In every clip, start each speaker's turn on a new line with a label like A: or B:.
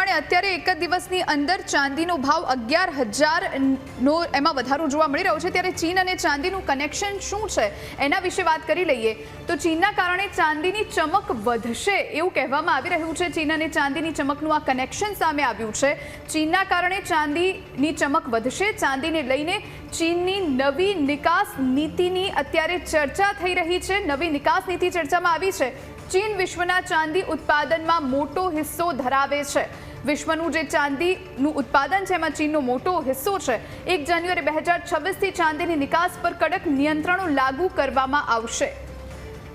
A: પ્રમાણે અત્યારે એક જ દિવસની અંદર ચાંદીનો ભાવ 11,000નો એમાં વધારો જોવા મળી રહ્યો છે। ત્યારે ચીન અને ચાંદીનું કનેક્શન શું છે એના વિશે વાત કરી લઈએ તો ચીનના કારણે ચાંદીની ચમક વધશે એવું કહેવામાં આવી રહ્યું છે। ચીન અને ચાંદીની ચમકનું આ કનેક્શન સામે આવ્યું છે। ચીનના કારણે ચાંદીની ચમક વધશે। ચાંદીને લઈને ચીનની નવી નિકાસ નીતિની અત્યારે ચર્ચા થઈ રહી છે। નવી નિકાસ નીતિ ચર્ચામાં આવી છે। ચીન વિશ્વના ચાંદી ઉત્પાદનમાં મોટો હિસ્સો ધરાવે છે। વિશ્વનું જે ચાંદીનું ઉત્પાદન છે એમાં ચીનનો મોટો હિસ્સો છે। 1 જાન્યુઆરી 2026થી ચાંદીની નિકાસ પર કડક નિયંત્રણો લાગુ કરવામાં આવશે।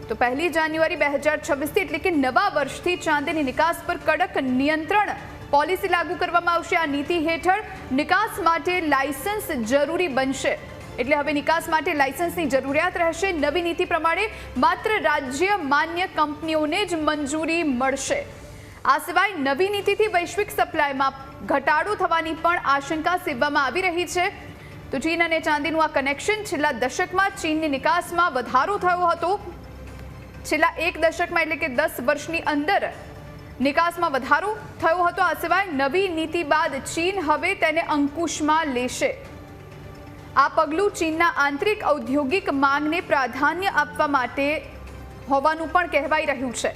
A: તો 1 જાન્યુઆરી 2026થી એટલે કે નવા વર્ષથી ચાંદીની નિકાસ પર કડક નિયંત્રણ પોલિસી લાગુ કરવામાં આવશે। આ નીતિ હેઠળ નિકાસ માટે લાયસન્સ જરૂરી બનશે। એટલે હવે નિકાસ માટે લાયસન્સની જરૂરિયાત રહેશે। નવી નીતિ પ્રમાણે માત્ર રાજ્ય માન્ય કંપનીઓને જ મંજૂરી મળશે। આ સિવાય નવી નીતિથી વૈશ્વિક સપ્લાયમાં ઘટાડો થવાની પણ આશંકા સેવવામાં આવી રહી છે। તો ચીન અને ચાંદીનું આ કનેક્શન છેલ્લા દશકમાં ચીનની નિકાસમાં વધારો થયો હતો। છેલ્લા 1 દશકમાં એટલે કે 10 વર્ષની અંદર નિકાસમાં વધારો થયો હતો। આ સિવાય નવી નીતિ બાદ ચીન હવે તેને અંકુશમાં લેશે। આ પગલું ચીનના આંતરિક ઔદ્યોગિક માંગને પ્રાધાન્ય આપવા માટે હોવાનું પણ કહેવાઈ રહ્યું છે।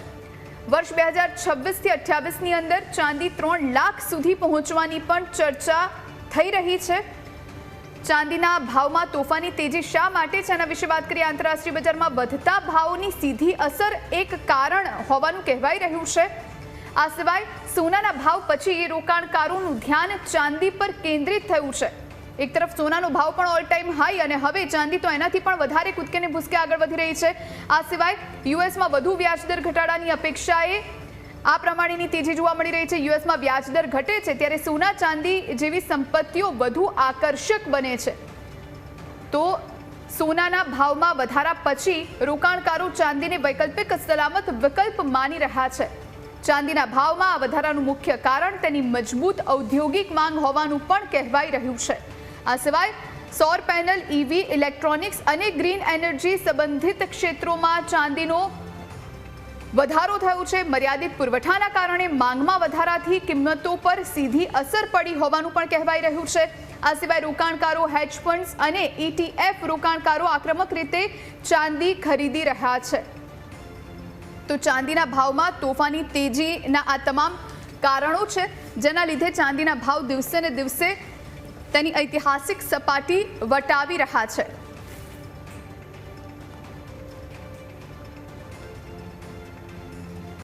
A: વર્ષ 2026થી 28ની અંદર ચાંદી 3 લાખ સુધી પહોંચવાની પણ ચર્ચા થઈ રહી છે। ચાંદીના ભાવમાં તોફાની તેજી શા માટે છે એના વિશે વાત કરીએ। આંતરરાષ્ટ્રીય બજારમાં વધતા ભાવોની સીધી અસર એક કારણ હોવાનું કહેવાઈ રહ્યું છે। આ સિવાય સોનાના ભાવ પછી રોકાણકારોનું ધ્યાન ચાંદી પર કેન્દ્રિત થયું છે। એક તરફ સોનાનો ભાવ પણ ઓલ ટાઈમ હાઈ અને હવે ચાંદી તો એનાથી પણ વધારે કૂદકે ને ભૂસકે આગળ વધી રહી છે। આ સિવાય યુએસમાં વધુ વ્યાજદર ઘટાડાની અપેક્ષાએ આ પ્રમાણેની તેજી જોવા મળી રહી છે। યુએસમાં વ્યાજદર ઘટે છે ત્યારે સોના ચાંદી જેવી સંપત્તિઓ વધુ આકર્ષક બને છે। તો સોનાના ભાવમાં વધારા પછી રોકાણકારો ચાંદીને વૈકલ્પિક સલામત વિકલ્પ માની રહ્યા છે। ચાંદીના ભાવમાં આ વધારાનું મુખ્ય કારણ તેની મજબૂત ઔદ્યોગિક માંગ હોવાનું પણ કહેવાઈ રહ્યું છે। આ સિવાય સૌર પેનલ, ઈવી, ઇલેક્ટ્રોનિક્સ અને ગ્રીન એનર્જી સંબંધિત ક્ષેત્રોમાં ચાંદીનો વધારો થયો છે। મર્યાદિત પુરવઠાના કારણે માંગમાં વધારાથી કિંમતો પર સીધી અસર પડી હોવાનું પણ કહેવાઈ રહ્યું છે। આ સિવાય રોકાણકારો, હેજ ફંડ્સ અને ETF રોકાણકારો આક્રમક રીતે ચાંદી ખરીદી રહ્યા છે। તો ચાંદીના ભાવમાં તોફાની તેજીના આ તમામ કારણો છે જેના લીધે ચાંદીના ભાવ દિવસે ને દિવસે તેની ઐતિહાસિક સપાટી વટાવી રહ્યા છે।